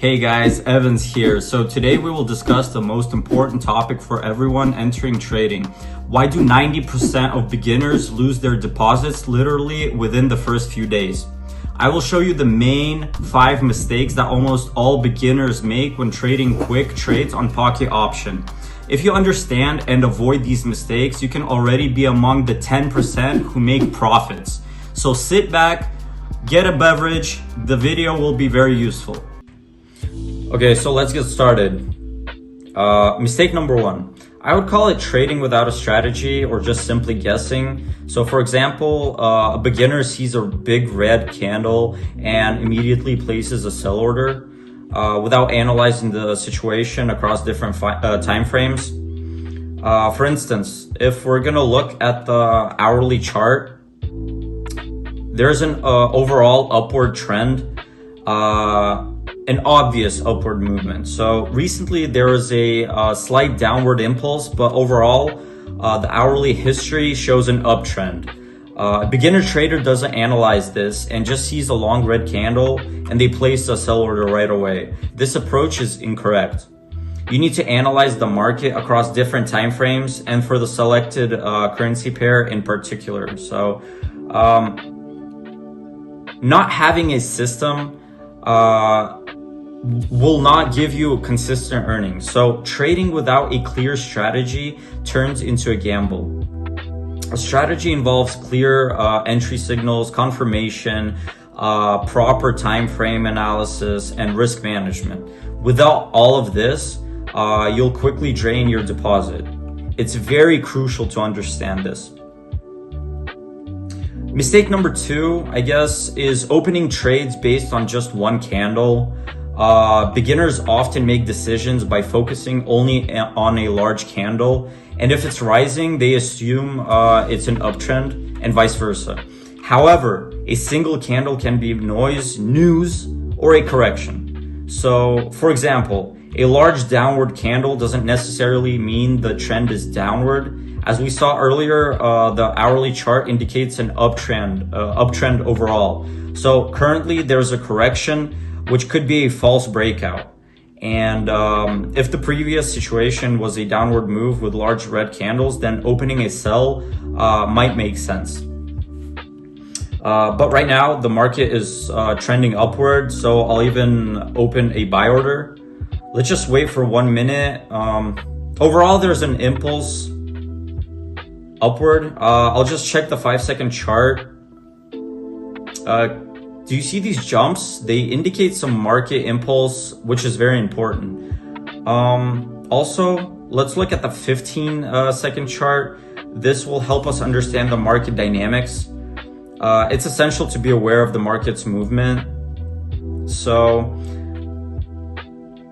Hey guys, Evans here. So today we will discuss the most important topic for everyone entering trading. Why do 90% of beginners lose their deposits literally within the first few days? I will show you the main 5 mistakes that almost all beginners make when trading quick trades on pocket option. If you understand and avoid these mistakes, you can already be among the 10% who make profits. So sit back, get a beverage, the video will be very useful. Okay, so let's get started. Mistake number 1. I would call it trading without a strategy or just simply guessing. So for example, a beginner sees a big red candle and immediately places a sell order without analyzing the situation across different time frames. For instance, if we're gonna look at the hourly chart, there's an overall upward trend, an obvious upward movement. So recently there was a slight downward impulse, but overall the hourly history shows an uptrend. A beginner trader doesn't analyze this and just sees a long red candle and they place a sell order right away. This approach is incorrect. You need to analyze the market across different time frames and for the selected currency pair in particular. So not having a system will not give you consistent earnings. So trading without a clear strategy turns into a gamble. A strategy involves clear entry signals, confirmation, proper time frame analysis, and risk management. Without all of this, you'll quickly drain your deposit. It's very crucial to understand this. Mistake number 2, I guess, is opening trades based on just one candle. Beginners often make decisions by focusing only on a large candle, and if it's rising, they assume it's an uptrend, and vice versa. However, a single candle can be noise, news, or a correction. So, for example, a large downward candle doesn't necessarily mean the trend is downward. As we saw earlier, the hourly chart indicates an uptrend overall. So currently there's a correction, which could be a false breakout. And if the previous situation was a downward move with large red candles, then opening a sell might make sense. But right now the market is trending upward, so I'll even open a buy order. Let's just wait for 1 minute. Overall, there's an impulse upward. I'll just check the 5-second chart. Do you see these jumps? They indicate some market impulse, which is very important. Also, let's look at the 15-second chart. This will help us understand the market dynamics. It's essential to be aware of the market's movement. So,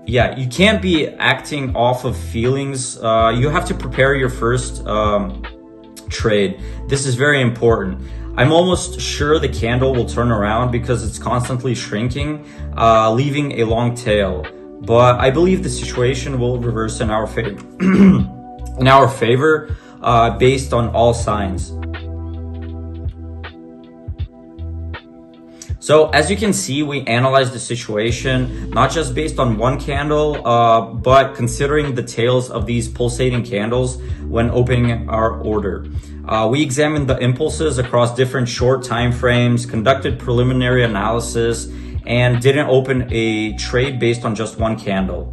yeah, you can't be acting off of feelings. You have to prepare your first trade. This is very important. I'm almost sure the candle will turn around because it's constantly shrinking, leaving a long tail. But I believe the situation will reverse in our favor, based on all signs. So as you can see, we analyzed the situation, not just based on one candle, but considering the tails of these pulsating candles when opening our order. We examined the impulses across different short time frames, conducted preliminary analysis, and didn't open a trade based on just one candle.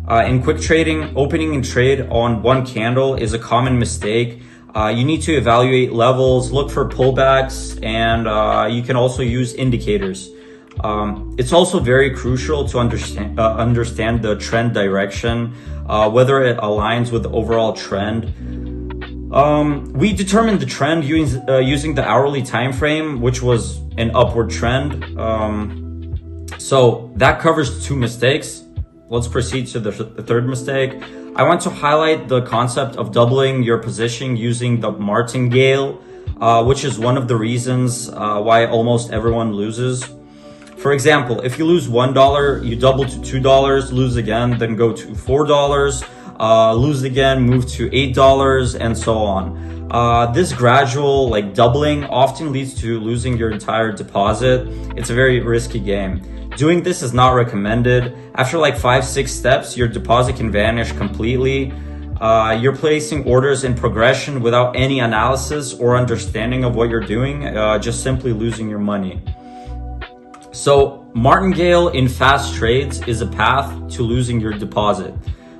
In quick trading, opening a trade on one candle is a common mistake. You need to evaluate levels, look for pullbacks, and you can also use indicators. It's also very crucial to understand the trend direction, whether it aligns with the overall trend. We determined the trend using the hourly time frame, which was an upward trend. So that covers 2 mistakes. Let's proceed to the 3rd mistake. I want to highlight the concept of doubling your position using the martingale, which is one of the reasons why almost everyone loses. For example, if you lose $1, you double to $2, lose again, then go to $4, lose again, move to $8, and so on. This gradual like doubling often leads to losing your entire deposit. It's a very risky game. Doing this is not recommended. After like 5-6 steps, your deposit can vanish completely. You're placing orders in progression without any analysis or understanding of what you're doing, just simply losing your money. So martingale in fast trades is a path to losing your deposit.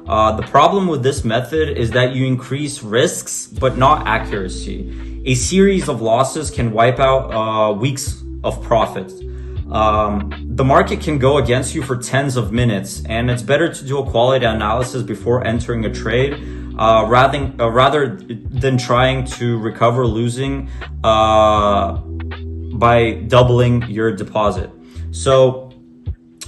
The problem with this method is that you increase risks, but not accuracy. A series of losses can wipe out weeks of profits. The market can go against you for tens of minutes, and it's better to do a quality analysis before entering a trade, rather than trying to recover losing by doubling your deposit. So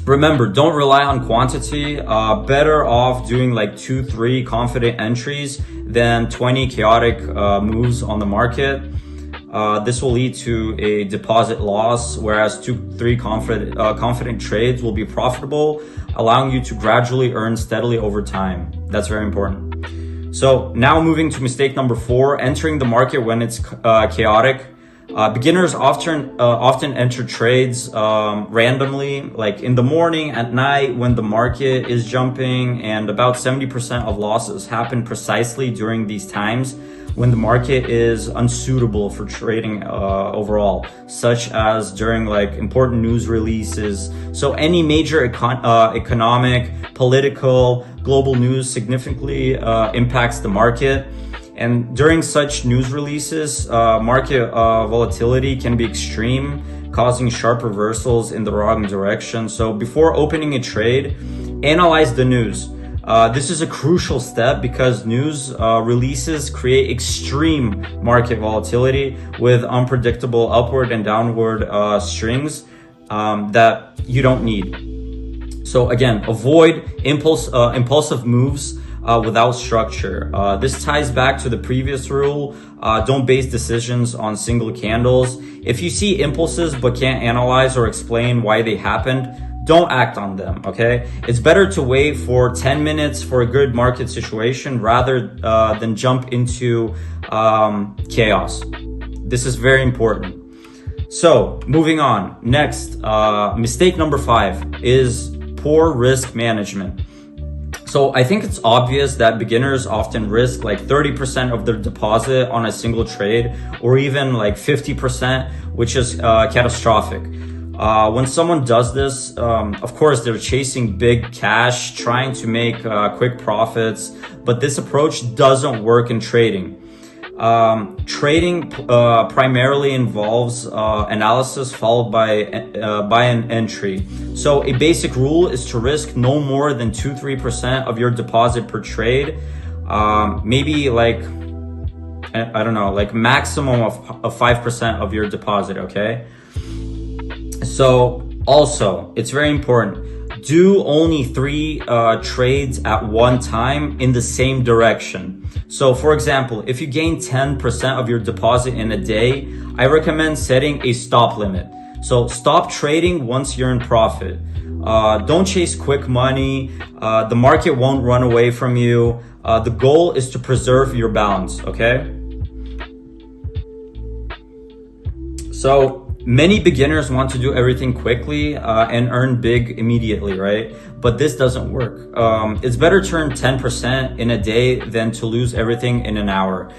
remember, don't rely on quantity. Better off doing like 2-3 confident entries than 20 chaotic moves on the market. This will lead to a deposit loss, whereas 2-3 confident trades will be profitable, allowing you to gradually earn steadily over time. That's very important. So now moving to mistake number 4, entering the market when it's chaotic. Beginners often enter trades randomly, like in the morning, at night, when the market is jumping, and about 70% of losses happen precisely during these times when the market is unsuitable for trading overall, such as during like important news releases. So any major economic, political, global news significantly impacts the market. And during such news releases, market volatility can be extreme, causing sharp reversals in the wrong direction. So before opening a trade, analyze the news. This is a crucial step because news releases create extreme market volatility with unpredictable upward and downward strings that you don't need. So again, avoid impulsive moves without structure. This ties back to the previous rule. Don't base decisions on single candles. If you see impulses but can't analyze or explain why they happened, don't act on them, okay? It's better to wait for 10 minutes for a good market situation rather than jump into chaos. This is very important. So moving on. Next, mistake number 5 is poor risk management. So I think it's obvious that beginners often risk like 30% of their deposit on a single trade, or even like 50%, which is catastrophic. When someone does this, of course, they're chasing big cash, trying to make quick profits, but this approach doesn't work in trading. Trading primarily involves analysis followed by an entry. So a basic rule is to risk no more than 2-3% of your deposit per trade. Maybe like, I don't know, like maximum of 5% of your deposit, okay? So also, it's very important. Do only 3 trades at one time in the same direction. So for example, if you gain 10% of your deposit in a day, I recommend setting a stop limit. So stop trading once you're in profit. Don't chase quick money. The market won't run away from you. The goal is to preserve your balance, okay? So many beginners want to do everything quickly and earn big immediately, right? But this doesn't work. It's better to earn 10% in a day than to lose everything in an hour.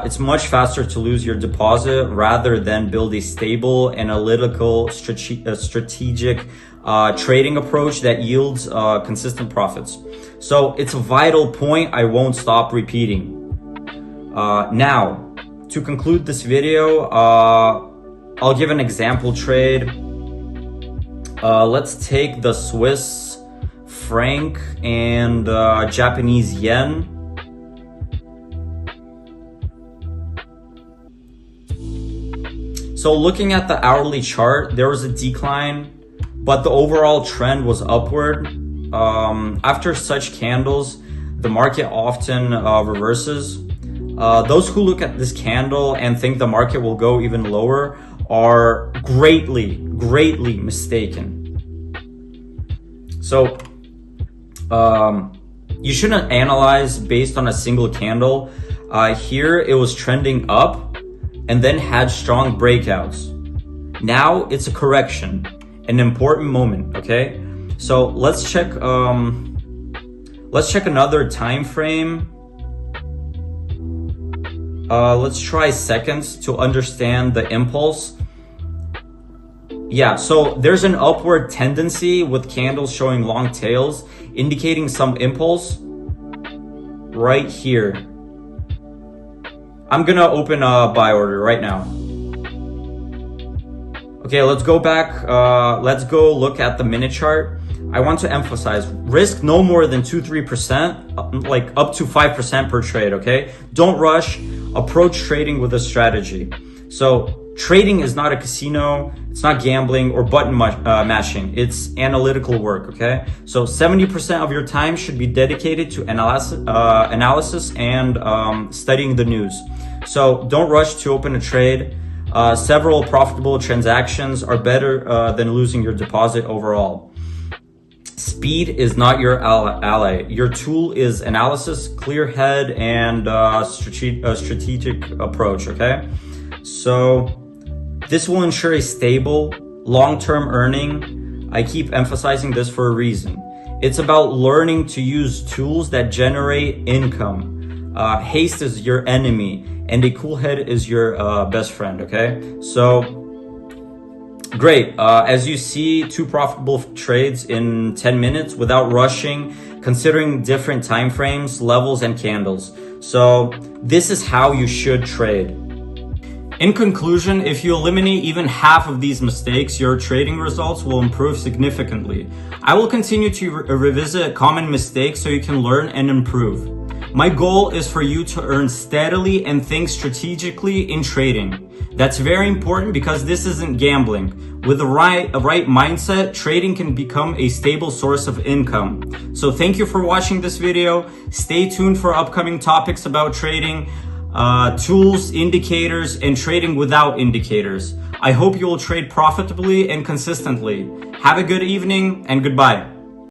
It's much faster to lose your deposit rather than build a stable, analytical, strategic trading approach that yields consistent profits. So it's a vital point I won't stop repeating. Now, to conclude this video, I'll give an example trade. Let's take the Swiss franc and Japanese yen. So looking at the hourly chart, there was a decline, but the overall trend was upward. After such candles, the market often reverses. Those who look at this candle and think the market will go even lower are greatly mistaken. So you shouldn't analyze based on a single candle. Here it was trending up and then had strong breakouts. Now it's a correction, an important moment, okay? So let's check another time frame. Let's try seconds to understand the impulse. Yeah, so there's an upward tendency with candles showing long tails, indicating some impulse right here. I'm gonna open a buy order right now. Okay, let's go back. Let's go look at the minute chart. I want to emphasize, risk no more than 2-3%, like up to 5% per trade, okay? Don't rush, approach trading with a strategy. So trading is not a casino, it's not gambling or button mashing, it's analytical work, okay? So 70% of your time should be dedicated to analysis and studying the news. So don't rush to open a trade. Several profitable transactions are better than losing your deposit overall. Speed is not your ally. Your tool is analysis, clear head, and strategic approach, okay? So this will ensure a stable, long-term earning. I keep emphasizing this for a reason. It's about learning to use tools that generate income. Haste is your enemy, and a cool head is your best friend, okay? So great. As you see, 2 profitable trades in 10 minutes without rushing, considering different time frames, levels, and candles. So this is how you should trade. In conclusion, if you eliminate even half of these mistakes, your trading results will improve significantly. I will continue to revisit common mistakes so you can learn and improve. My goal is for you to earn steadily and think strategically in trading. That's very important because this isn't gambling. With a right mindset, trading can become a stable source of income. So thank you for watching this video. Stay tuned for upcoming topics about trading, tools, indicators, and trading without indicators. I hope you will trade profitably and consistently. Have a good evening and goodbye.